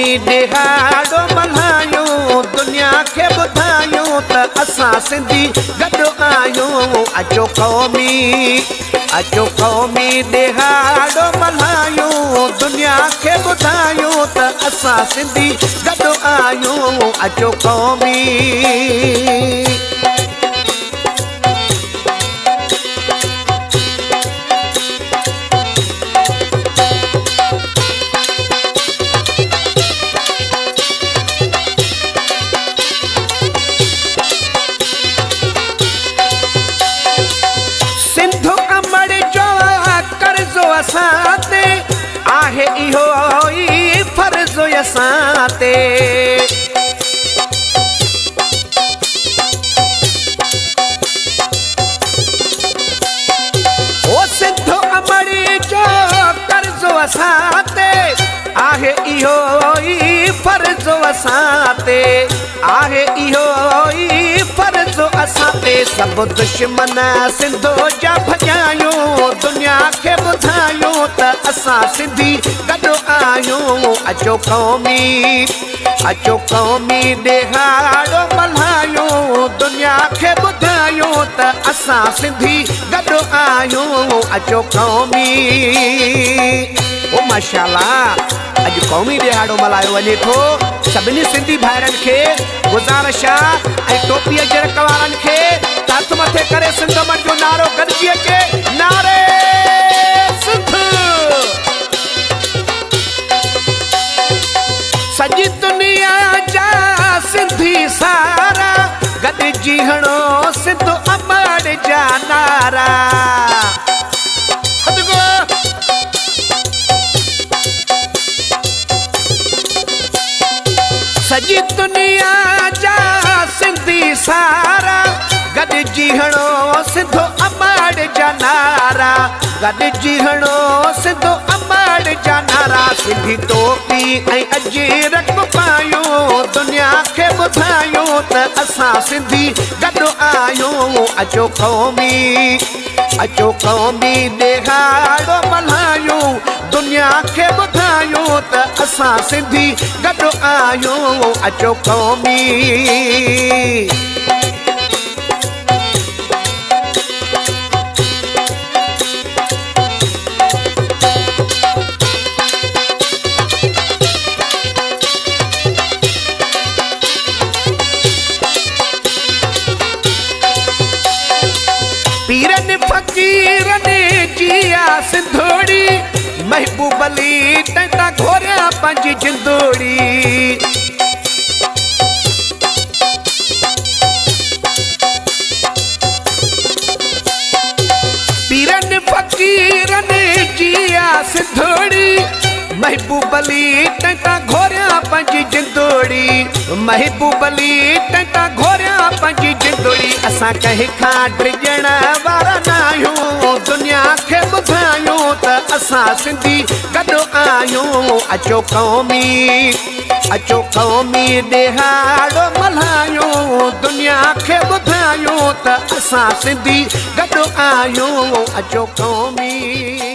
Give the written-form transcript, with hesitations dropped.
क़ौमी ॾिहाड़ो मल्हायूं दुनिया खे ॿुधायूं त असां सिंधी गॾु आहियूं। अचो क़ौमी ॾिहाड़ो मल्हायूं दुनिया खे ॿुधायूं त असां सिंधी गॾु आहियूं। अचो क़ौमी असांते आहे इहो ई फर्ज़ो असांते। ओ सिंधो अमड़ी जो कर्ज़ो असांते आहे इहो ई फर्ज़ो असांते आहे इहो ई फर्ज़ो असांते। सभु दुश्मन सिंधो जा भॼायूं दुनिया खे ॿुधायूं त असां सिंधी गॾु आहियूं। अचो क़ौमी ॾिहाड़ो मल्हायूं दुनिया खे ॿुधायूं त असां सिंधी गॾु आहियूं। अचो क़ौमी ओ माशाअल्लाह अॼु क़ौमी ॾिहाड़ो मल्हायो वञे थो। सभिनी सिंधी भाइरनि खे गुज़ारिश आहे ऐं टोपीअ जे रख वारनि खे हथ मथे करे सिंध अमन जो नारो गॾिजी अचे। नारे सिंध। सॼी दुनिया जा सिंधी सारा गॾिजी हणो सिंध अमन जा नारा। सॼी दुनिया जा सिंधी सारा गॾिजी हणो सिंध अमन जा नारा। गॾिजी हणो सिंध अमन जा नारा। सिंधी टोपी ऐं अजरक पायूं दुनिया खे ॿुधायूं त असां सिंधी गॾु आहियूं। अचो क़ौमी ॾिहाड़ो मल्हायूं दुनिया खे ॿुधायूं त असां सिंधी गॾु आहियूं। अचो क़ौमी पीरनि फ़क़ीरनि जिया सिंधोड़ी महबूब अली तंहिंता घोरिया पंहिंजी जिंदोड़ी। पीरनि फ़क़ीरनि जिया सिंधोड़ी महबूब अली तंहिंता घोरिया पंहिंजी जिंदोड़ी। महबूब अली तंहिंता घोरिया पंहिंजी जिंदोड़ी। असां कंहिं खां डिॼण वारा न आहियूं दुनिया खे ॿुधायूं त असां सिंधी गॾु आहियूं। अचो क़ौमी ॾिहाड़ो मल्हायूं दुनिया खे ॿुधायूं त असां सिंधी गॾु आहियूं। अचो क़ौमी